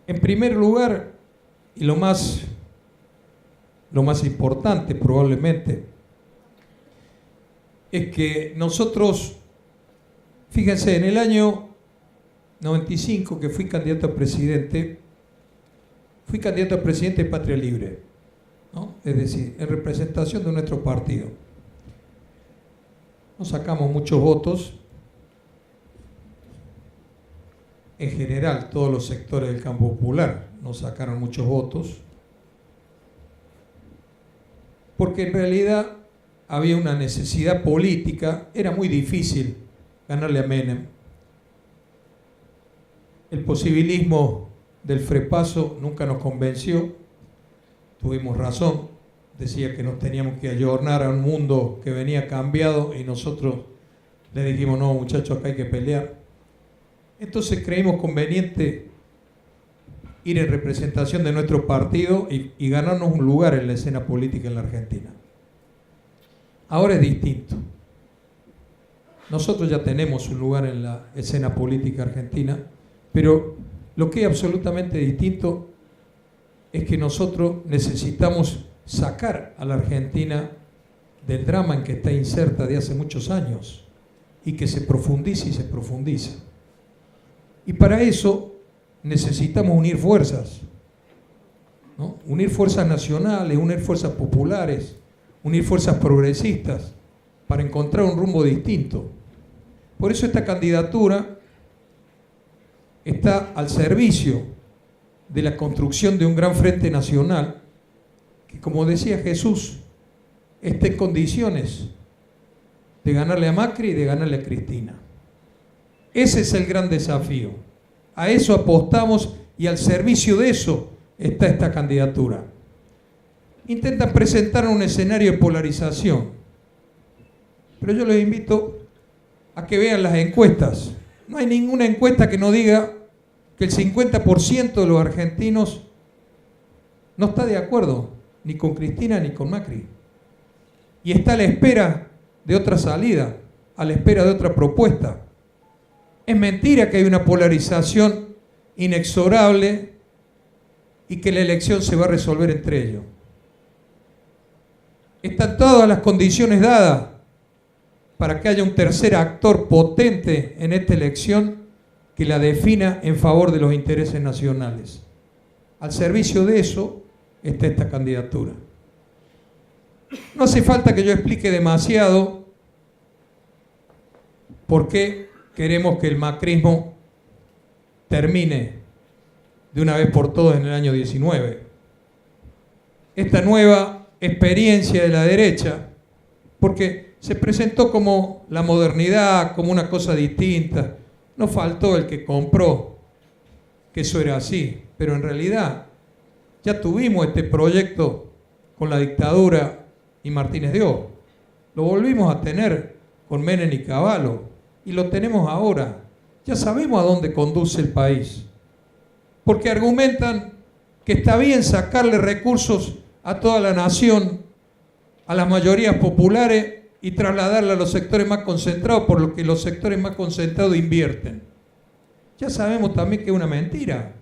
En primer lugar, y lo más importante probablemente, es que nosotros, fíjense, en el año 95 que fui candidato a presidente de Patria Libre, ¿no? Es decir, en representación de nuestro partido. No sacamos muchos votos. En general, todos los sectores del campo popular no sacaron muchos votos, porque en realidad había una necesidad política, era muy difícil ganarle a Menem. El posibilismo del frepaso nunca nos convenció, tuvimos razón, decía que nos teníamos que ayornar a un mundo que venía cambiado y nosotros le dijimos, no muchachos, acá hay que pelear. Entonces creímos conveniente ir en representación de nuestro partido y ganarnos un lugar en la escena política en la Argentina. Ahora es distinto. Nosotros ya tenemos un lugar en la escena política argentina, pero lo que es absolutamente distinto es que nosotros necesitamos sacar a la Argentina del drama en que está inserta de hace muchos años y que se profundice y se profundiza. Y para eso necesitamos unir fuerzas, ¿no? Unir fuerzas nacionales, unir fuerzas populares, unir fuerzas progresistas para encontrar un rumbo distinto. Por eso esta candidatura está al servicio de la construcción de un gran frente nacional que, como decía Jesús, esté en condiciones de ganarle a Macri y de ganarle a Cristina. Ese es el gran desafío. A eso apostamos y al servicio de eso está esta candidatura. Intentan presentar un escenario de polarización, pero yo les invito a que vean las encuestas. No hay ninguna encuesta que no diga que el 50% de los argentinos no está de acuerdo ni con Cristina ni con Macri. Y está a la espera de otra salida, a la espera de otra propuesta. Es mentira que hay una polarización inexorable y que la elección se va a resolver entre ellos. Están todas las condiciones dadas para que haya un tercer actor potente en esta elección que la defina en favor de los intereses nacionales. Al servicio de eso está esta candidatura. No hace falta que yo explique demasiado por qué queremos que el macrismo termine de una vez por todas en el año 19. Esta nueva experiencia de la derecha, porque se presentó como la modernidad, como una cosa distinta. No faltó el que compró que eso era así, pero en realidad ya tuvimos este proyecto con la dictadura y Martínez de Oz. Lo volvimos a tener con Menem y Cavallo. Y lo tenemos ahora. Ya sabemos a dónde conduce el país. Porque argumentan que está bien sacarle recursos a toda la nación, a las mayorías populares y trasladarla a los sectores más concentrados, por lo que los sectores más concentrados invierten. Ya sabemos también que es una mentira.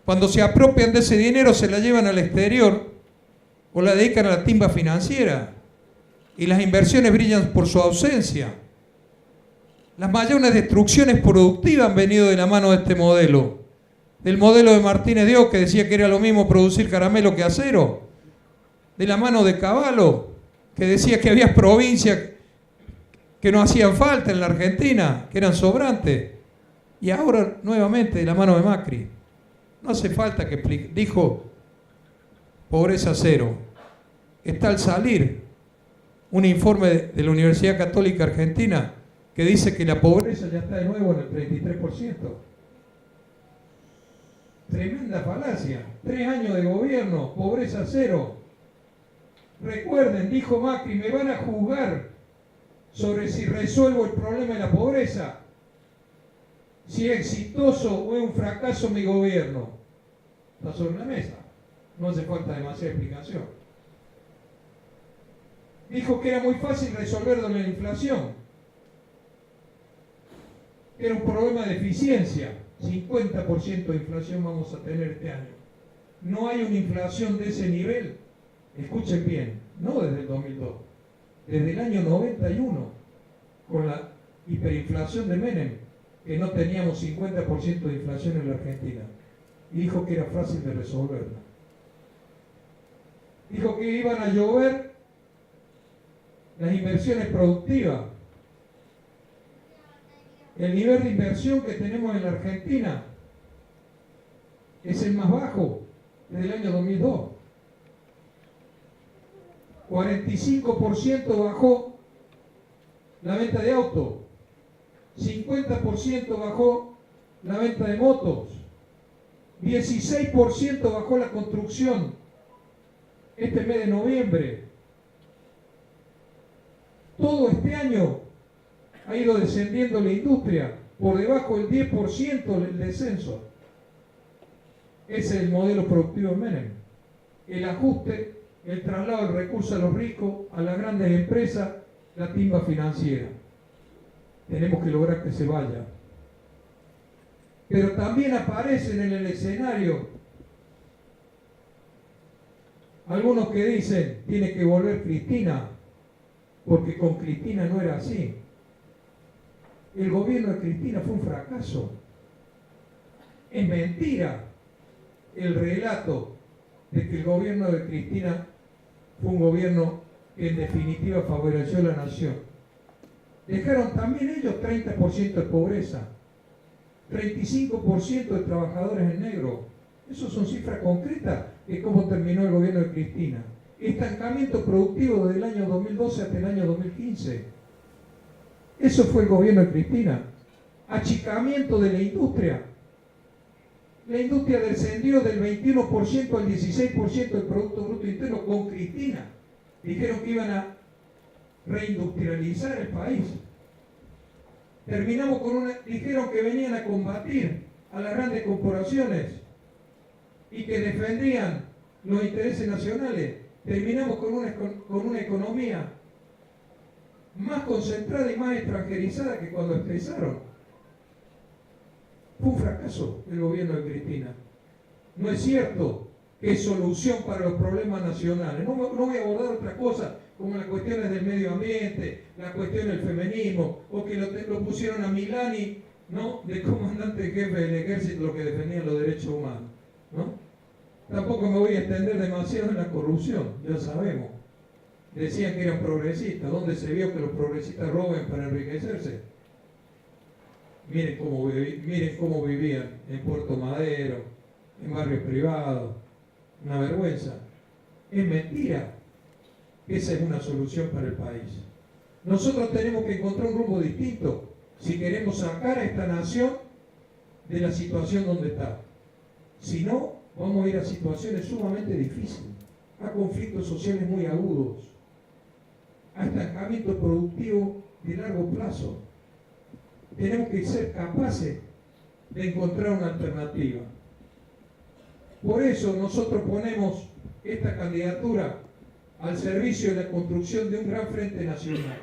Cuando se apropian de ese dinero se la llevan al exterior o la dedican a la timba financiera. Y las inversiones brillan por su ausencia. Las mayores destrucciones productivas han venido de la mano de este modelo. Del modelo de Martínez de Oz, que decía que era lo mismo producir caramelo que acero. De la mano de Cavallo, que decía que había provincias que no hacían falta en la Argentina, que eran sobrantes. Y ahora, nuevamente, de la mano de Macri. No hace falta que explique. Dijo, pobreza cero. Está al salir un informe de la Universidad Católica Argentina que dice que la pobreza ya está de nuevo en el 33%. Tremenda falacia. 3 años de gobierno, pobreza cero. Recuerden, dijo Macri, me van a juzgar sobre si resuelvo el problema de la pobreza, si es exitoso o es un fracaso mi gobierno. Está sobre la mesa. No hace falta demasiada explicación. Dijo que era muy fácil resolver la inflación, que era un problema de eficiencia. 50% de inflación vamos a tener este año. No hay una inflación de ese nivel, escuchen bien, no desde el 2002, desde el año 91, con la hiperinflación de Menem, que no teníamos 50% de inflación en la Argentina. Y dijo que era fácil de resolverla. Dijo que iban a llover las inversiones productivas. El nivel de inversión que tenemos en la Argentina es el más bajo desde el año 2002. 45% bajó la venta de autos, 50% bajó la venta de motos, 16% bajó la construcción este mes de noviembre. Todo este año ha ido descendiendo la industria, por debajo del 10% el descenso. Ese es el modelo productivo de Menem. El ajuste, el traslado del recurso a los ricos, a las grandes empresas, la timba financiera. Tenemos que lograr que se vaya. Pero también aparecen en el escenario algunos que dicen, tiene que volver Cristina, porque con Cristina no era así. El gobierno de Cristina fue un fracaso. Es mentira el relato de que el gobierno de Cristina fue un gobierno que en definitiva favoreció a la nación. Dejaron también ellos 30% de pobreza, 35% de trabajadores en negro. Esas son cifras concretas de cómo terminó el gobierno de Cristina. Estancamiento productivo desde el año 2012 hasta el año 2015. Eso fue el gobierno de Cristina. Achicamiento de la industria. La industria descendió del 21% al 16% del Producto Bruto Interno con Cristina. Dijeron que iban a reindustrializar el país. Terminamos con dijeron que venían a combatir a las grandes corporaciones y que defendían los intereses nacionales. Terminamos con una economía más concentrada y más extranjerizada que cuando empezaron. Fue un fracaso el gobierno de Cristina. No es cierto que es solución para los problemas nacionales. No voy a abordar otra cosa como las cuestiones del medio ambiente, la cuestión del feminismo, o que lo pusieron a Milani, ¿no?, de comandante jefe del ejército, lo que defendían los derechos humanos, ¿no? Tampoco me voy a extender demasiado en la corrupción, ya sabemos. Decían que eran progresistas. ¿Dónde se vio que los progresistas roben para enriquecerse? Miren cómo vivían en Puerto Madero, en barrios privados. Una vergüenza. Es mentira que esa es una solución para el país. Nosotros tenemos que encontrar un rumbo distinto si queremos sacar a esta nación de la situación donde está. Si no, vamos a ir a situaciones sumamente difíciles, a conflictos sociales muy agudos, a estancamiento productivo de largo plazo. Tenemos que ser capaces de encontrar una alternativa. Por eso nosotros ponemos esta candidatura al servicio de la construcción de un gran frente nacional,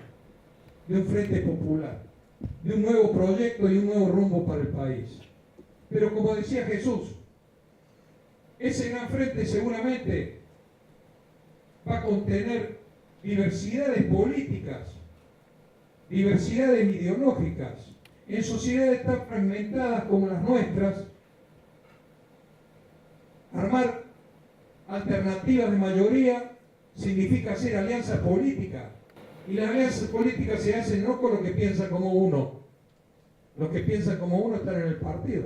de un frente popular, de un nuevo proyecto y un nuevo rumbo para el país. Pero como decía Jesús, ese gran frente seguramente va a contener diversidades políticas, diversidades ideológicas. En sociedades tan fragmentadas como las nuestras, armar alternativas de mayoría significa hacer alianzas políticas. Y las alianzas políticas se hacen no con los que piensan como uno. Los que piensan como uno están en el partido.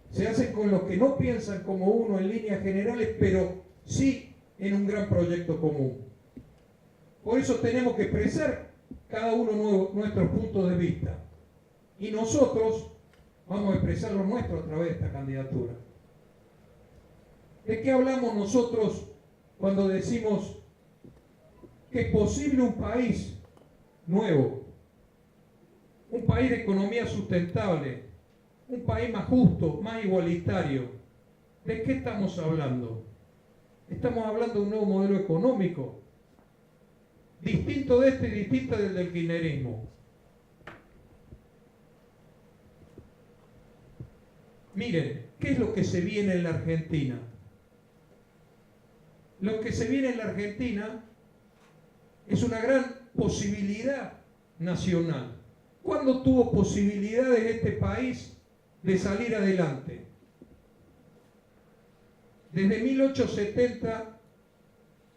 Se hacen con los que no piensan como uno en líneas generales, pero sí en un gran proyecto común. Por eso tenemos que expresar cada uno nuestros puntos de vista. Y nosotros vamos a expresar lo nuestro a través de esta candidatura. ¿De qué hablamos nosotros cuando decimos que es posible un país nuevo, un país de economía sustentable, un país más justo, más igualitario? ¿De qué estamos hablando? Estamos hablando de un nuevo modelo económico, distinto de este y distinto del kirchnerismo. Miren, ¿qué es lo que se viene en la Argentina? Lo que se viene en la Argentina es una gran posibilidad nacional. ¿Cuándo tuvo posibilidades este país de salir adelante? Desde 1870,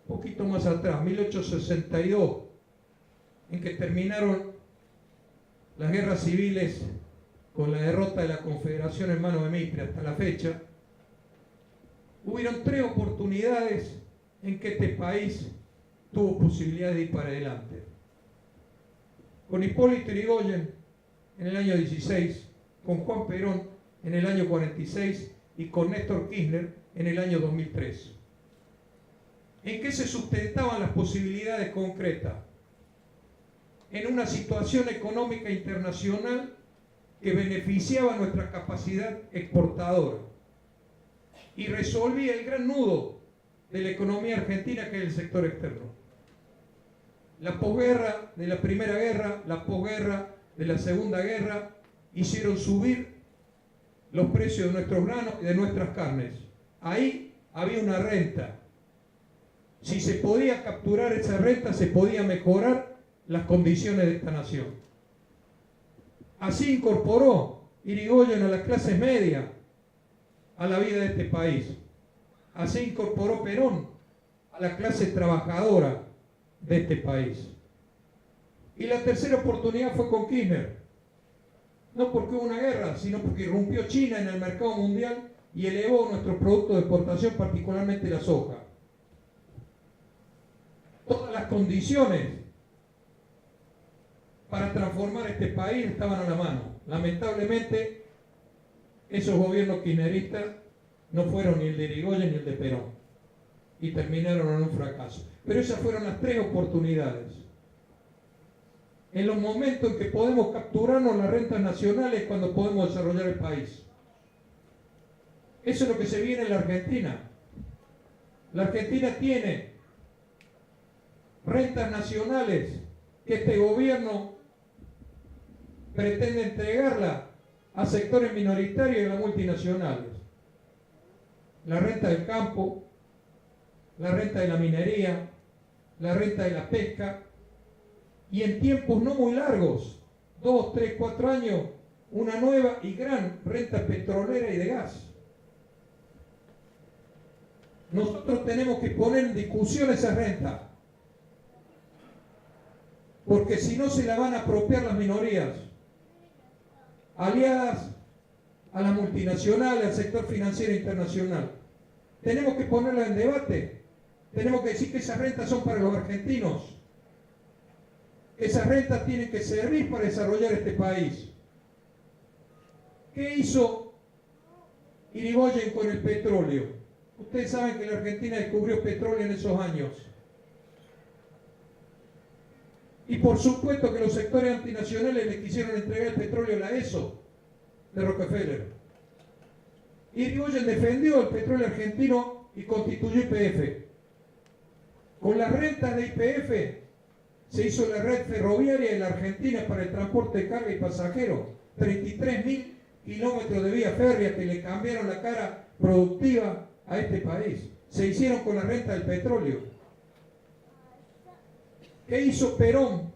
un poquito más atrás, 1862, en que terminaron las guerras civiles con la derrota de la Confederación en manos de Mitre hasta la fecha, hubieron 3 oportunidades en que este país tuvo posibilidad de ir para adelante. Con Hipólito Yrigoyen en el año 16, con Juan Perón en el año 46 y con Néstor Kirchner en el año 2003. ¿En qué se sustentaban las posibilidades concretas? En una situación económica internacional que beneficiaba nuestra capacidad exportadora y resolvía el gran nudo de la economía argentina, que es el sector externo. La posguerra de la Primera Guerra, la posguerra de la Segunda Guerra, hicieron subir los precios de nuestros granos y de nuestras carnes. Ahí había una renta. Si se podía capturar esa renta, se podía mejorar las condiciones de esta nación. Así incorporó Yrigoyen a las clases medias a la vida de este país. Así incorporó Perón a la clase trabajadora de este país. Y la tercera oportunidad fue con Kirchner. No porque hubo una guerra, sino porque irrumpió China en el mercado mundial y elevó nuestros productos de exportación, particularmente la soja. Todas las condiciones para transformar este país estaban a la mano. Lamentablemente, esos gobiernos kirchneristas no fueron ni el de Yrigoyen ni el de Perón, y terminaron en un fracaso. Pero esas fueron las 3 oportunidades. En los momentos en que podemos capturarnos las rentas nacionales es cuando podemos desarrollar el país. Eso es lo que se viene en la Argentina. La Argentina tiene rentas nacionales que este gobierno pretende entregarla a sectores minoritarios y a las multinacionales. La renta del campo, la renta de la minería, la renta de la pesca, y en tiempos no muy largos, 2, 3, 4 años, una nueva y gran renta petrolera y de gas. Nosotros tenemos que poner en discusión esa renta, porque si no se la van a apropiar las minorías, aliadas a las multinacionales, al sector financiero internacional. Tenemos que ponerla en debate. Tenemos que decir que esas rentas son para los argentinos. Esas rentas tienen que servir para desarrollar este país. ¿Qué hizo Yrigoyen con el petróleo? Ustedes saben que la Argentina descubrió petróleo en esos años. Y por supuesto que los sectores antinacionales le quisieron entregar el petróleo a la ESO de Rockefeller. Yrigoyen defendió el petróleo argentino y constituyó YPF. Con las rentas de YPF se hizo la red ferroviaria de la Argentina para el transporte de carga y pasajeros. 33.000 kilómetros de vía férrea que le cambiaron la cara productiva a este país. Se hicieron con la renta del petróleo. ¿Qué hizo Perón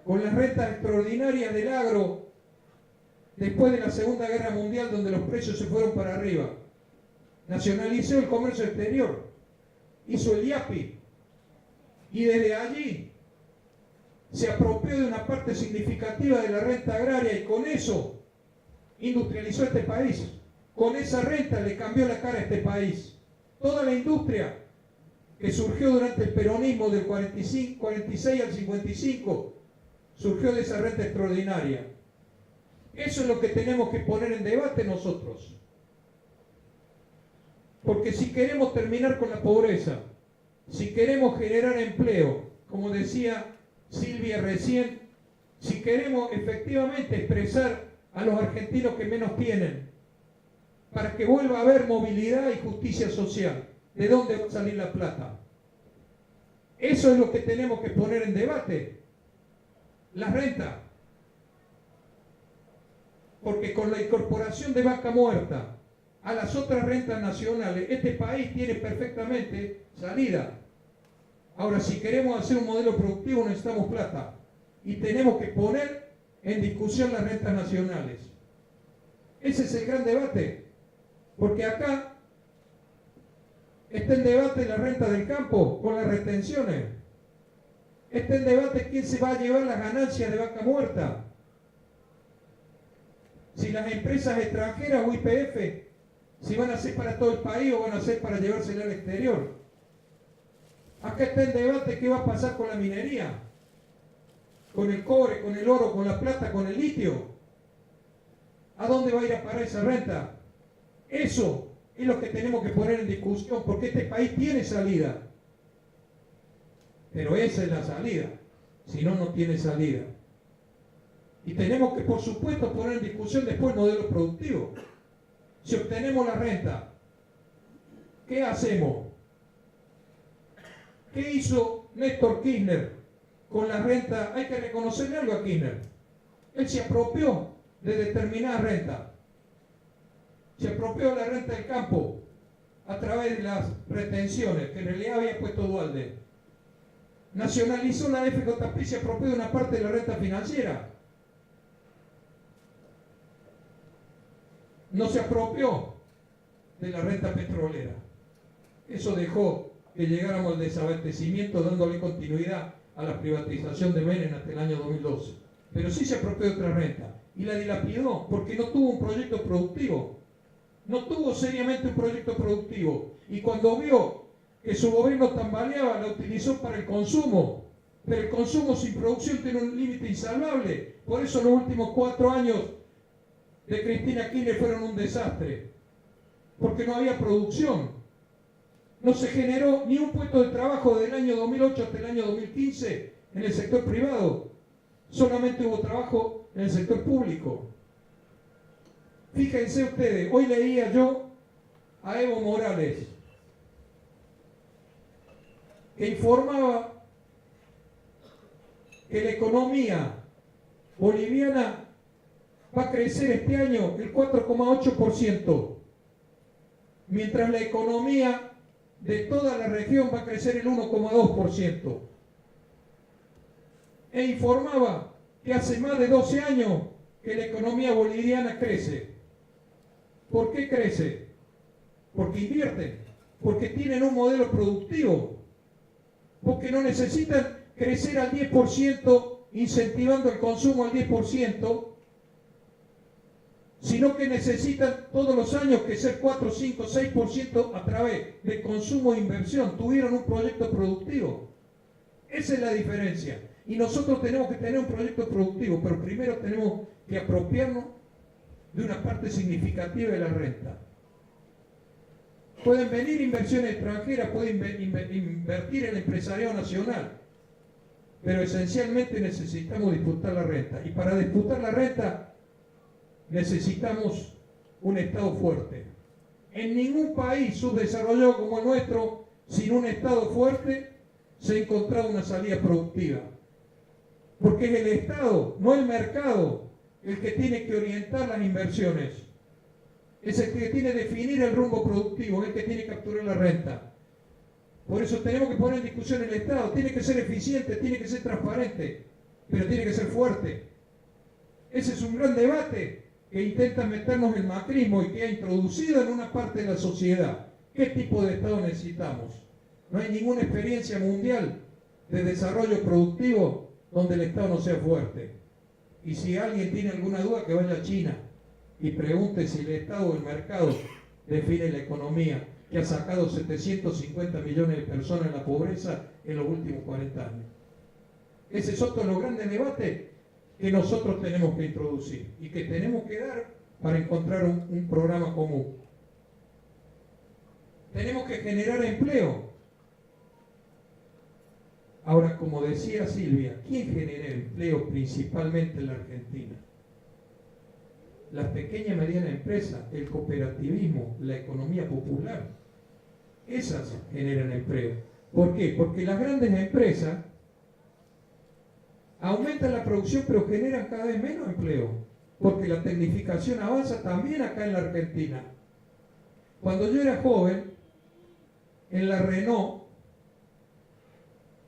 con las rentas extraordinarias del agro después de la Segunda Guerra Mundial, donde los precios se fueron para arriba? Nacionalizó el comercio exterior, hizo el IAPI, y desde allí se apropió de una parte significativa de la renta agraria y con eso industrializó este país. Con esa renta le cambió la cara a este país. Toda la industria que surgió durante el peronismo del 46 al 55 surgió de esa renta extraordinaria. Eso es lo que tenemos que poner en debate nosotros. Porque si queremos terminar con la pobreza, si queremos generar empleo, como decía Silvia recién, si queremos efectivamente expresar a los argentinos que menos tienen, para que vuelva a haber movilidad y justicia social, ¿de dónde va a salir la plata? Eso es lo que tenemos que poner en debate. La renta. Porque con la incorporación de Vaca Muerta a las otras rentas nacionales, este país tiene perfectamente salida. Ahora, si queremos hacer un modelo productivo, necesitamos plata. Y tenemos que poner en discusión las rentas nacionales. Ese es el gran debate. Porque acá está en debate la renta del campo con las retenciones. Está en debate quién se va a llevar las ganancias de Vaca Muerta. Si las empresas extranjeras o YPF, si van a ser para todo el país o van a ser para llevársela al exterior. Acá está en debate qué va a pasar con la minería, con el cobre, con el oro, con la plata, con el litio. ¿A dónde va a ir a parar esa renta? Eso es lo que tenemos que poner en discusión, porque este país tiene salida. Pero esa es la salida, si no, no tiene salida. Y tenemos que, por supuesto, poner en discusión después el modelo productivo. Si obtenemos la renta, ¿qué hacemos? ¿Qué hizo Néstor Kirchner con la renta? Hay que reconocerle algo a Kirchner. Él se apropió de determinada renta. Se apropió de la renta del campo a través de las retenciones que en realidad había puesto Duhalde. Nacionalizó la FJP y se apropió de una parte de la renta financiera. No se apropió de la renta petrolera. Eso dejó que llegáramos al desabastecimiento, dándole continuidad a la privatización de Menem hasta el año 2012. Pero sí se apropió de otra renta y la dilapidó porque no tuvo un proyecto productivo. No tuvo seriamente un proyecto productivo. Y cuando vio que su gobierno tambaleaba, la utilizó para el consumo. Pero el consumo sin producción tiene un límite insalvable. Por eso los últimos 4 años de Cristina Kirchner fueron un desastre. Porque no había producción. No se generó ni un puesto de trabajo del año 2008 hasta el año 2015 en el sector privado. Solamente hubo trabajo en el sector público. Fíjense ustedes, hoy leía yo a Evo Morales, que informaba que la economía boliviana va a crecer este año el 4,8%, mientras la economía de toda la región va a crecer el 1,2%. E informaba que hace más de 12 años que la economía boliviana crece. ¿Por qué crece? Porque invierten, porque tienen un modelo productivo, porque no necesitan crecer al 10% incentivando el consumo al 10%, sino que necesitan todos los años crecer 4, 5, 6% a través de consumo e inversión. Tuvieron un proyecto productivo. Esa es la diferencia. Y nosotros tenemos que tener un proyecto productivo, pero primero tenemos que apropiarnos de una parte significativa de la renta. Pueden venir inversiones extranjeras, pueden invertir en el empresariado nacional, pero esencialmente necesitamos disputar la renta. Y para disputar la renta necesitamos un Estado fuerte. En ningún país subdesarrollado como el nuestro, sin un Estado fuerte, se ha encontrado una salida productiva. Porque es el Estado, no el mercado, el que tiene que orientar las inversiones. Es el que tiene que definir el rumbo productivo, es el que tiene que capturar la renta. Por eso tenemos que poner en discusión el Estado. Tiene que ser eficiente, tiene que ser transparente, pero tiene que ser fuerte. Ese es un gran debate que intenta meternos el macrismo y que ha introducido en una parte de la sociedad. ¿Qué tipo de Estado necesitamos? No hay ninguna experiencia mundial de desarrollo productivo donde el Estado no sea fuerte. Y si alguien tiene alguna duda, que vaya a China y pregunte si el Estado o el mercado define la economía, que ha sacado 750 millones de personas en la pobreza en los últimos 40 años. Ese es otro de los grandes debates que nosotros tenemos que introducir y que tenemos que dar para encontrar un programa común. Tenemos que generar empleo. Ahora, como decía Silvia, ¿quién genera empleo principalmente en la Argentina? Las pequeñas y medianas empresas, el cooperativismo, la economía popular. Esas generan empleo. ¿Por qué? Porque las grandes empresas aumentan la producción pero generan cada vez menos empleo. porque la tecnificación avanza también acá en la Argentina. Cuando yo era joven, en la Renault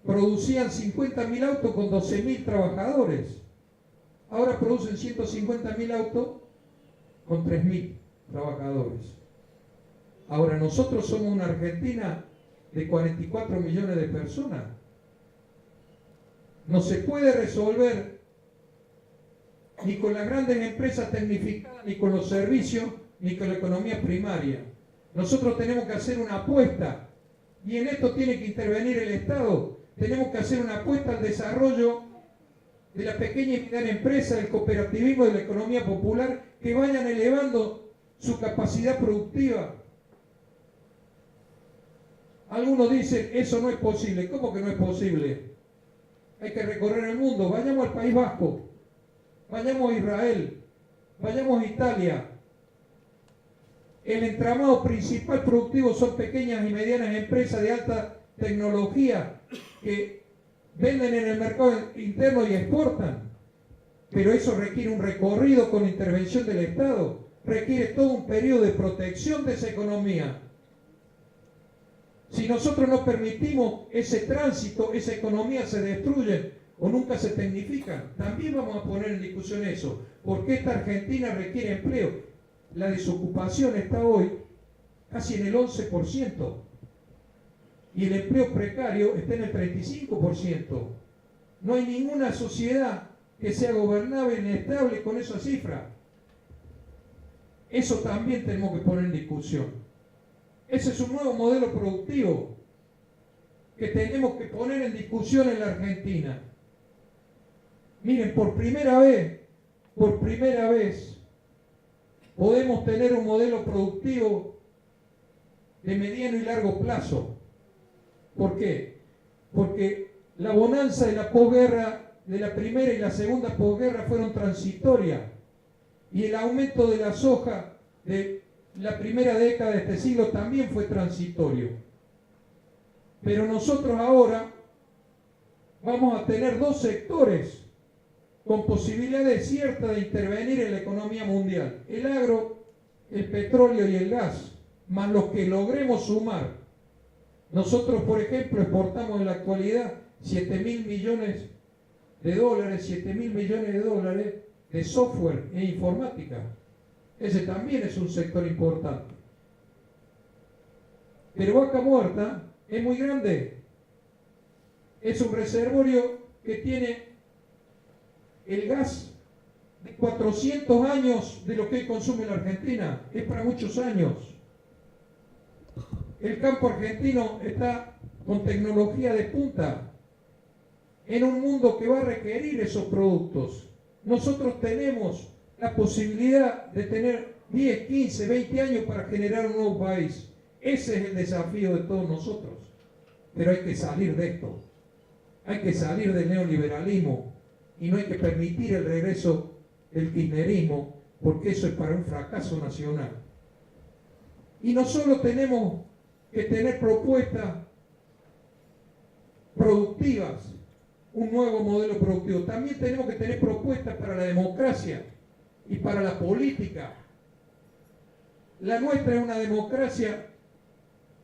producían 50.000 autos con 12.000 trabajadores. Ahora producen 150.000 autos con 3.000 trabajadores. Ahora nosotros somos una Argentina de 44 millones de personas. No se puede resolver ni con las grandes empresas tecnificadas, ni con los servicios, ni con la economía primaria. Nosotros tenemos que hacer una apuesta, y en esto tiene que intervenir el Estado. Tenemos que hacer una apuesta al desarrollo de la pequeña y mediana empresa, del cooperativismo, de la economía popular, que vayan elevando su capacidad productiva. Algunos dicen, eso no es posible. ¿Cómo que no es posible? Hay que recorrer el mundo. Vayamos al País Vasco, vayamos a Israel, vayamos a Italia. El entramado principal productivo son pequeñas y medianas empresas de alta tecnología que venden en el mercado interno y exportan. Pero eso requiere un recorrido con intervención del Estado, requiere todo un periodo de protección de esa economía. Si nosotros no permitimos ese tránsito, esa economía se destruye o nunca se tecnifica. También vamos a poner en discusión eso, porque esta Argentina requiere empleo. La desocupación está hoy casi en el 11%. Y el empleo precario está en el 35%. No hay ninguna sociedad que sea gobernable ni estable con esa cifra. Eso también tenemos que poner en discusión. Ese es un nuevo modelo productivo que tenemos que poner en discusión en la Argentina. Miren, por primera vez, podemos tener un modelo productivo de mediano y largo plazo. ¿Por qué? Porque la bonanza de la posguerra, de la primera y la segunda posguerra, fueron transitorias. Y el aumento de la soja de la primera década de este siglo también fue transitorio. Pero nosotros ahora vamos a tener dos sectores con posibilidades ciertas de intervenir en la economía mundial: el agro, el petróleo y el gas, más los que logremos sumar. Nosotros, por ejemplo, exportamos en la actualidad 7.000 millones de dólares, 7.000 millones de dólares de software e informática. Ese también es un sector importante. Pero Vaca Muerta es muy grande. Es un reservorio que tiene el gas de 400 años de lo que consume la Argentina. Es para muchos años. El campo argentino está con tecnología de punta en un mundo que va a requerir esos productos. Nosotros tenemos la posibilidad de tener 10, 15, 20 años para generar un nuevo país. Ese es el desafío de todos nosotros. Pero hay que salir de esto. Hay que salir del neoliberalismo y no hay que permitir el regreso del kirchnerismo, porque eso es para un fracaso nacional. Y no solo tenemos que tener propuestas productivas, un nuevo modelo productivo, también tenemos que tener propuestas para la democracia y para la política. La nuestra es una democracia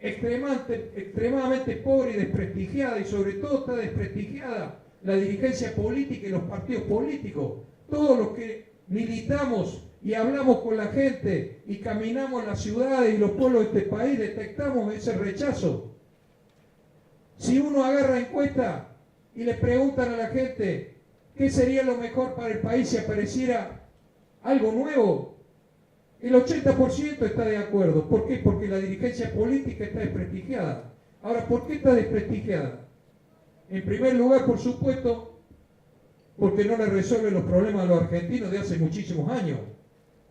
extremadamente pobre y desprestigiada, y sobre todo está desprestigiada la dirigencia política y los partidos políticos. Todos los que militamos y hablamos con la gente y caminamos en las ciudades y los pueblos de este país, detectamos ese rechazo. Si uno agarra encuesta y le preguntan a la gente qué sería lo mejor para el país si apareciera algo nuevo, el 80% está de acuerdo. ¿Por qué? Porque la dirigencia política está desprestigiada. Ahora, ¿por qué está desprestigiada? En primer lugar, por supuesto, porque no le resuelve los problemas a los argentinos de hace muchísimos años.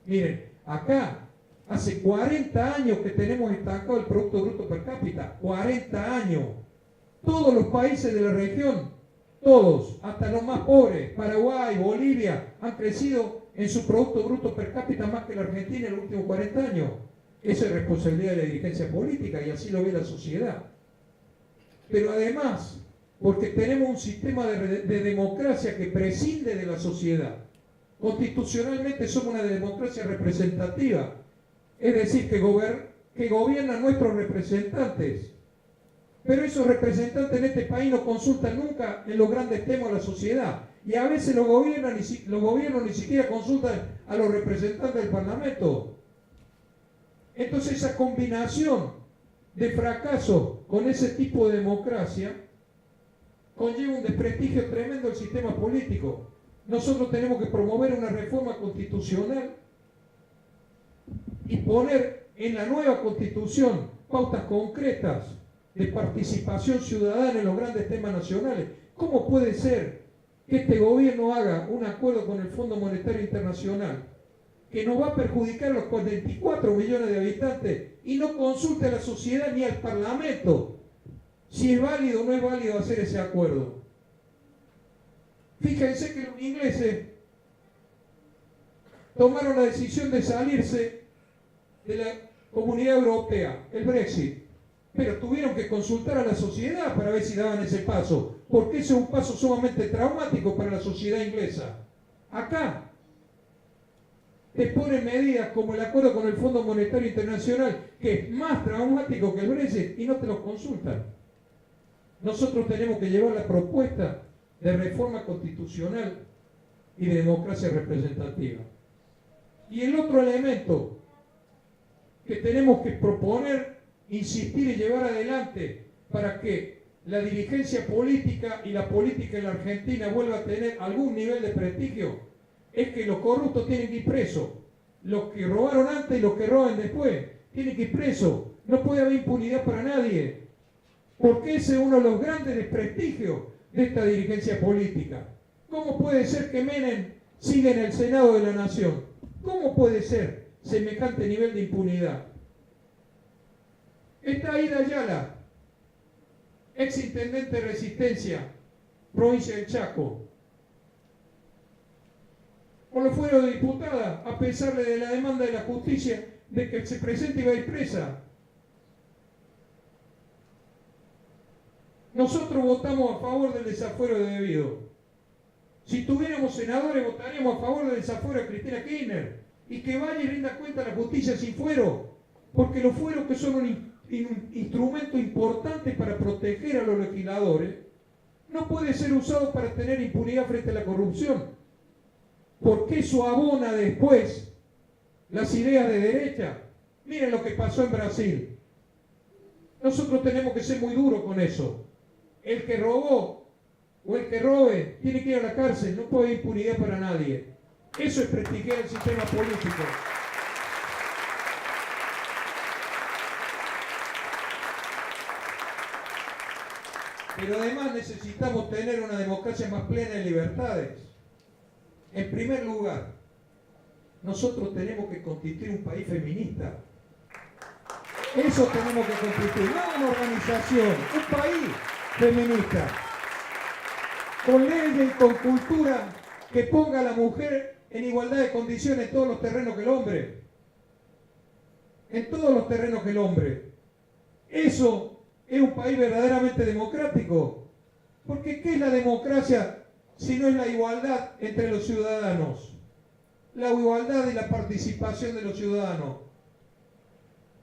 Miren, acá hace 40 años que tenemos estancado el Producto Bruto Per Cápita. 40 años. Todos los países de la región, todos, hasta los más pobres, Paraguay, Bolivia, han crecido en su Producto Bruto Per Cápita más que la Argentina en los últimos 40 años. Esa es responsabilidad de la dirigencia política y así lo ve la sociedad. Pero además, porque tenemos un sistema de democracia que prescinde de la sociedad. Constitucionalmente somos una democracia representativa, es decir, que gobiernan nuestros representantes. Pero esos representantes en este país no consultan nunca en los grandes temas de la sociedad. Y a veces los gobiernos ni siquiera consultan a los representantes del Parlamento. Entonces esa combinación de fracaso con ese tipo de democracia conlleva un desprestigio tremendo del sistema político. Nosotros tenemos que promover una reforma constitucional y poner en la nueva constitución pautas concretas de participación ciudadana en los grandes temas nacionales. ¿Cómo puede ser que este gobierno haga un acuerdo con el Fondo Monetario Internacional que nos va a perjudicar a los 44 millones de habitantes y no consulte a la sociedad ni al Parlamento si es válido o no es válido hacer ese acuerdo? Fíjense que los ingleses tomaron la decisión de salirse de la Comunidad Europea, el Brexit, pero tuvieron que consultar a la sociedad para ver si daban ese paso, porque ese es un paso sumamente traumático para la sociedad inglesa. Acá te ponen medidas como el acuerdo con el Fondo Monetario Internacional, que es más traumático que el Brexit, y no te los consultan. Nosotros tenemos que llevar la propuesta de reforma constitucional y de democracia representativa. Y el otro elemento que tenemos que proponer, insistir y llevar adelante para que la dirigencia política y la política en la Argentina vuelva a tener algún nivel de prestigio, es que los corruptos tienen que ir presos. Los que robaron antes y los que roban después tienen que ir presos. No puede haber impunidad para nadie, porque ese es uno de los grandes desprestigios de esta dirigencia política. ¿Cómo puede ser que Menem siga en el Senado de la Nación? ¿Cómo puede ser semejante nivel de impunidad? Está Aida Ayala, ex intendente de Resistencia, provincia del Chaco. O lo fueron diputada, a pesar de la demanda de la justicia de que se presente y va a ir presa. Nosotros votamos a favor del desafuero debido. Si tuviéramos senadores, votaríamos a favor del desafuero de Cristina Kirchner. Y que vaya y rinda cuenta a la justicia sin fuero. Porque los fueros, que son un instrumento importante para proteger a los legisladores, no puede ser usado para tener impunidad frente a la corrupción. Porque eso abona después las ideas de derecha. Miren lo que pasó en Brasil. Nosotros tenemos que ser muy duros con eso. El que robó o el que robe tiene que ir a la cárcel, no puede haber impunidad para nadie. Eso es prestigiar el sistema político. Pero además necesitamos tener una democracia más plena de libertades. En primer lugar, nosotros tenemos que constituir un país feminista. Eso tenemos que constituir, no una organización, un país feminista, con leyes y con cultura que ponga a la mujer en igualdad de condiciones en todos los terrenos que el hombre. En todos los terrenos que el hombre. Eso es un país verdaderamente democrático. Porque ¿qué es la democracia si no es la igualdad entre los ciudadanos? La igualdad y la participación de los ciudadanos.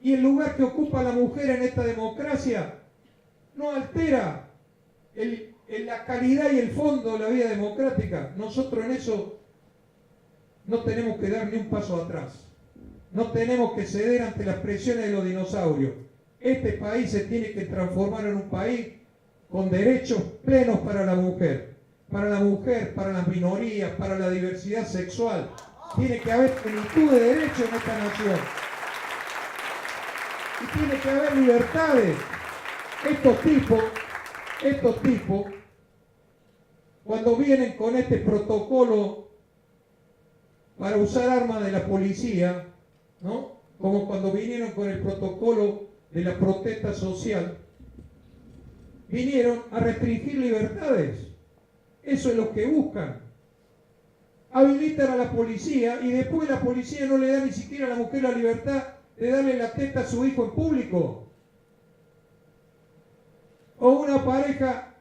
Y el lugar que ocupa la mujer en esta democracia no altera la calidad y el fondo de la vida democrática. Nosotros en eso no tenemos que dar ni un paso atrás. No tenemos que ceder ante las presiones de los dinosaurios. Este país se tiene que transformar en un país con derechos plenos para la mujer, para las minorías, para la diversidad sexual. Tiene que haber plenitud de derechos en esta nación. Y tiene que haber libertades. Estos tipos, cuando vienen con este protocolo para usar armas de la policía, ¿no? Como cuando vinieron con el protocolo de la protesta social, vinieron a restringir libertades. Eso es lo que buscan. Habilitan a la policía y después la policía no le da ni siquiera a la mujer la libertad de darle la teta a su hijo en público. O una pareja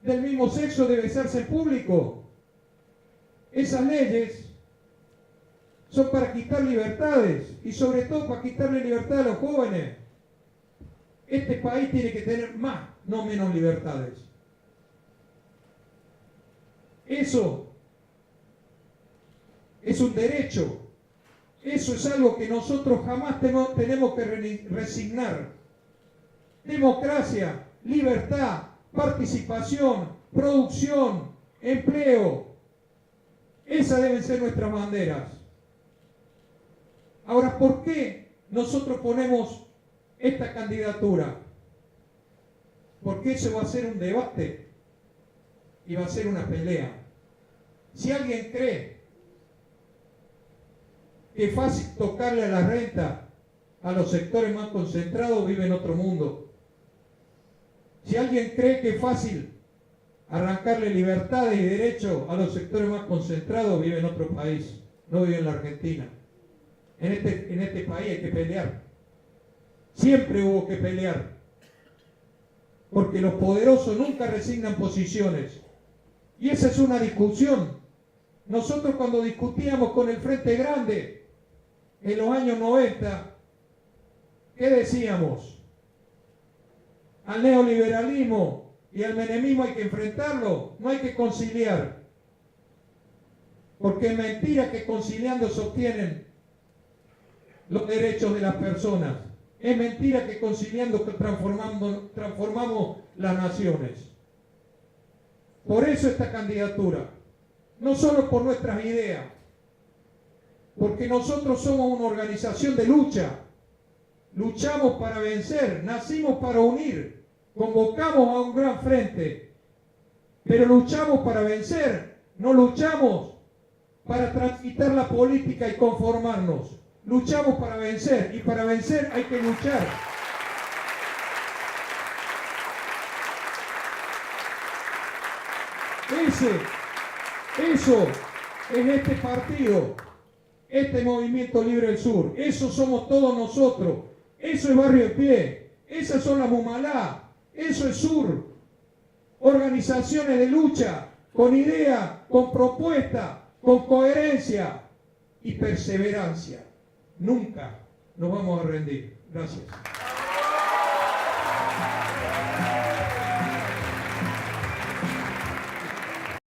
del mismo sexo de besarse en público. Esas leyes son para quitar libertades y sobre todo para quitarle libertad a los jóvenes. Este país tiene que tener más, no menos libertades. Eso es un derecho. Eso es algo que nosotros jamás tenemos que resignar. Democracia, libertad, participación, producción, empleo. Esas deben ser nuestras banderas. Ahora, ¿por qué nosotros ponemos esta candidatura? Porque eso va a ser un debate y va a ser una pelea. Si alguien cree que es fácil tocarle a la renta a los sectores más concentrados, vive en otro mundo. Si alguien cree que es fácil arrancarle libertades y derechos a los sectores más concentrados, vive en otro país, no vive en la Argentina. En este país hay que pelear. Siempre hubo que pelear. Porque los poderosos nunca resignan posiciones. Y esa es una discusión. Nosotros cuando discutíamos con el Frente Grande en los años 90, ¿qué decíamos? Al neoliberalismo y al menemismo hay que enfrentarlo, no hay que conciliar. Porque es mentira que conciliando se obtienen los derechos de las personas. Es mentira que conciliando transformamos las naciones. Por eso esta candidatura, no solo por nuestras ideas, porque nosotros somos una organización de lucha, luchamos para vencer, nacimos para unir, convocamos a un gran frente, pero luchamos para vencer, no luchamos para transitar la política y conformarnos. Luchamos para vencer, y para vencer hay que luchar. Eso es este partido, este Movimiento Libre del Sur. Eso somos todos nosotros. Eso es Barrio de Pie. Esas son las Mumalá. Eso es Sur. Organizaciones de lucha, con idea, con propuesta, con coherencia y perseverancia. Nunca nos vamos a rendir. Gracias.